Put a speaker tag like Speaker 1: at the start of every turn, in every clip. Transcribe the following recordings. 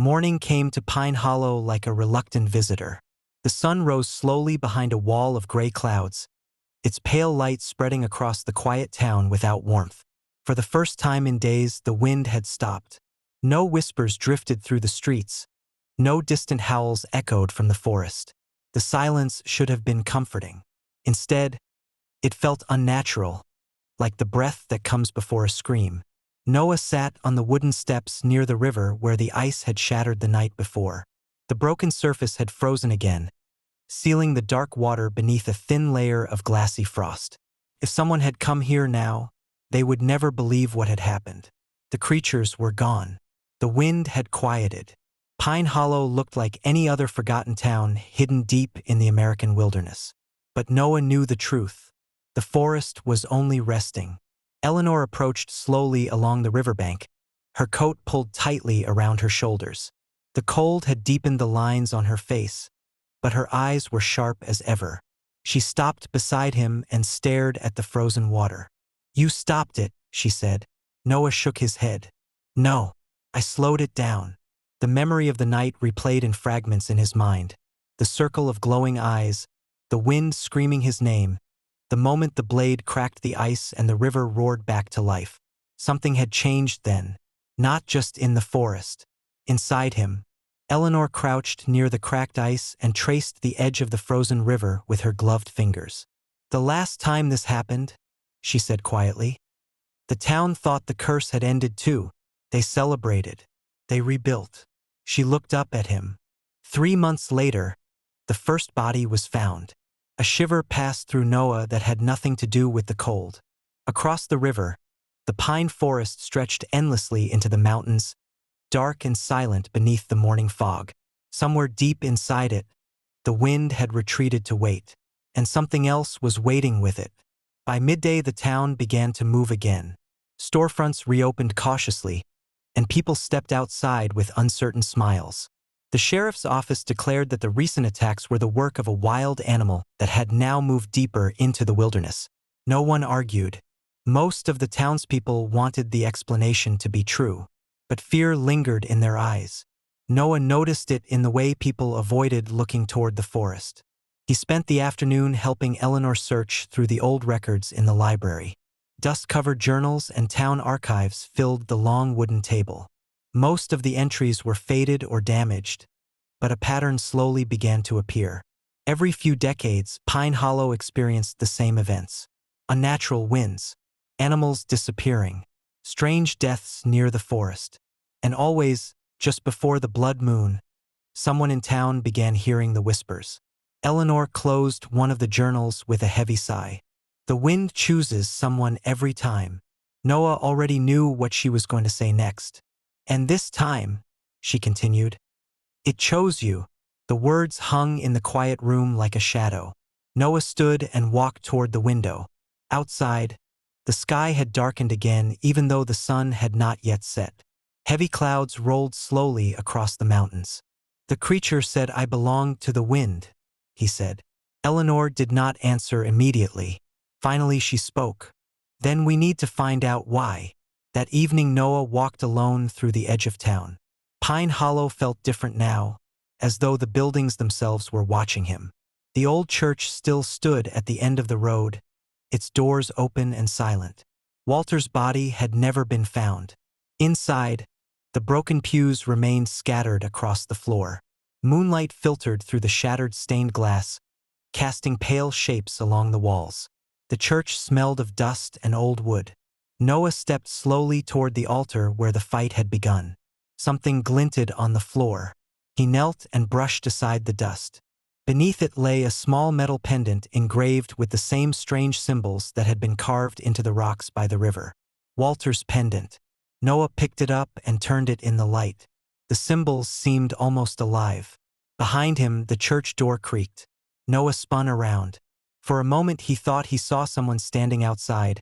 Speaker 1: Morning came to Pine Hollow like a reluctant visitor. The sun rose slowly behind a wall of gray clouds, its pale light spreading across the quiet town without warmth. For the first time in days, the wind had stopped. No whispers drifted through the streets. No distant howls echoed from the forest. The silence should have been comforting. Instead, it felt unnatural, like the breath that comes before a scream. Noah sat on the wooden steps near the river where the ice had shattered the night before. The broken surface had frozen again, sealing the dark water beneath a thin layer of glassy frost. If someone had come here now, they would never believe what had happened. The creatures were gone. The wind had quieted. Pine Hollow looked like any other forgotten town hidden deep in the American wilderness. But Noah knew the truth. The forest was only resting. Eleanor approached slowly along the riverbank, her coat pulled tightly around her shoulders. The cold had deepened the lines on her face, but her eyes were sharp as ever. She stopped beside him and stared at the frozen water. "You stopped it," she said. Noah shook his head. "No, I slowed it down." The memory of the night replayed in fragments in his mind. The circle of glowing eyes, the wind screaming his name, the moment the blade cracked the ice and the river roared back to life. Something had changed then, not just in the forest. Inside him, Eleanor crouched near the cracked ice and traced the edge of the frozen river with her gloved fingers. "The last time this happened," she said quietly, "the town thought the curse had ended too. They celebrated. They rebuilt." She looked up at him. 3 months later, the first body was found. A shiver passed through Noah that had nothing to do with the cold. Across the river, the pine forest stretched endlessly into the mountains, dark and silent beneath the morning fog. Somewhere deep inside it, the wind had retreated to wait, and something else was waiting with it. By midday, the town began to move again. Storefronts reopened cautiously, and people stepped outside with uncertain smiles. The sheriff's office declared that the recent attacks were the work of a wild animal that had now moved deeper into the wilderness. No one argued. Most of the townspeople wanted the explanation to be true, but fear lingered in their eyes. Noah noticed it in the way people avoided looking toward the forest. He spent the afternoon helping Eleanor search through the old records in the library. Dust-covered journals and town archives filled the long wooden table. Most of the entries were faded or damaged, but a pattern slowly began to appear. Every few decades, Pine Hollow experienced the same events. Unnatural winds, animals disappearing, strange deaths near the forest. And always, just before the blood moon, someone in town began hearing the whispers. Eleanor closed one of the journals with a heavy sigh. The wind chooses someone every time. Noah already knew what she was going to say next. "And this time," she continued, "it chose you." The words hung in the quiet room like a shadow. Noah stood and walked toward the window. Outside, the sky had darkened again even though the sun had not yet set. Heavy clouds rolled slowly across the mountains. "The creature said I belonged to the wind," he said. Eleanor did not answer immediately. Finally she spoke. "Then we need to find out why." That evening Noah walked alone through the edge of town. Pine Hollow felt different now, as though the buildings themselves were watching him. The old church still stood at the end of the road, its doors open and silent. Walter's body had never been found. Inside, the broken pews remained scattered across the floor. Moonlight filtered through the shattered stained glass, casting pale shapes along the walls. The church smelled of dust and old wood. Noah stepped slowly toward the altar where the fight had begun. Something glinted on the floor. He knelt and brushed aside the dust. Beneath it lay a small metal pendant engraved with the same strange symbols that had been carved into the rocks by the river. Walter's pendant. Noah picked it up and turned it in the light. The symbols seemed almost alive. Behind him, the church door creaked. Noah spun around. For a moment he thought he saw someone standing outside,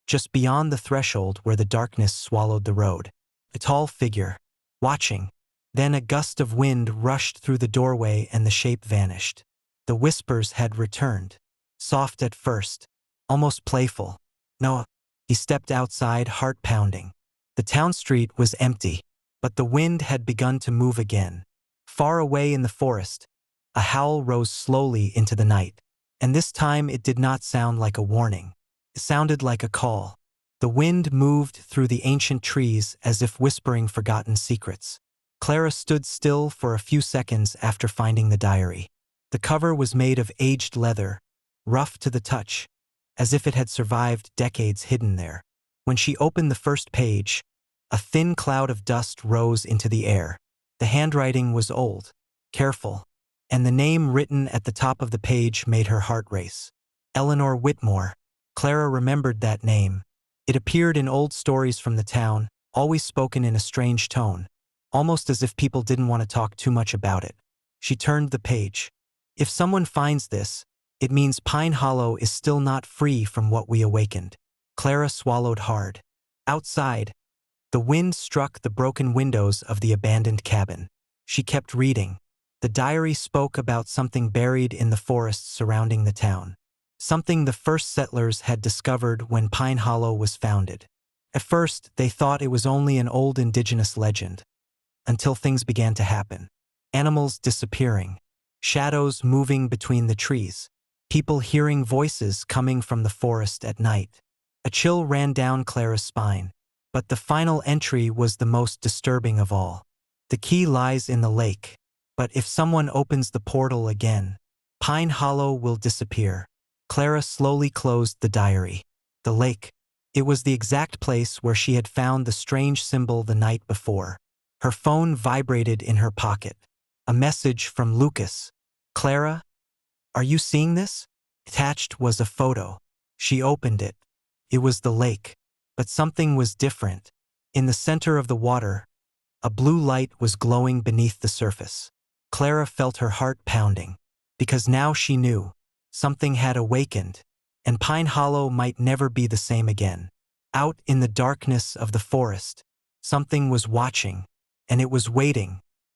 Speaker 1: just beyond the threshold where the darkness swallowed the road. A tall figure, watching. Then a gust of wind rushed through the doorway and the shape vanished. The whispers had returned. Soft at first, almost playful. "Noah." He stepped outside, heart pounding. The town street was empty. But the wind had begun to move again. Far away in the forest, a howl rose slowly into the night. And this time it did not sound like a warning. It sounded like a call. The wind moved through the ancient trees as if whispering forgotten secrets. Clara stood still for a few seconds after finding the diary. The cover was made of aged leather, rough to the touch, as if it had survived decades hidden there. When she opened the first page, a thin cloud of dust rose into the air. The handwriting was old, careful, and the name written at the top of the page made her heart race. Eleanor Whitmore. Clara remembered that name. It appeared in old stories from the town, always spoken in a strange tone, almost as if people didn't want to talk too much about it. She turned the page. If someone finds this, it means Pine Hollow is still not free from what we awakened. Clara swallowed hard. Outside, the wind struck the broken windows of the abandoned cabin. She kept reading. The diary spoke about something buried in the forests surrounding the town. Something the first settlers had discovered when Pine Hollow was founded. At first, they thought it was only an old indigenous legend, until things began to happen. Animals disappearing, shadows moving between the trees, people hearing voices coming from the forest at night. A chill ran down Clara's spine. But the final entry was the most disturbing of all. The key lies in the lake, but if someone opens the portal again, Pine Hollow will disappear. Clara slowly closed the diary. The lake. It was the exact place where she had found the strange symbol the night before. Her phone vibrated in her pocket. A message from Lucas. "Clara, are you seeing this?" Attached was a photo. She opened it. It was the lake. But something was different. In the center of the water, a blue light was glowing beneath the surface. Clara felt her heart pounding, because now she knew something had awakened, and Pine Hollow might never be the same again. Out in the darkness of the forest, something was watching, and it was waiting,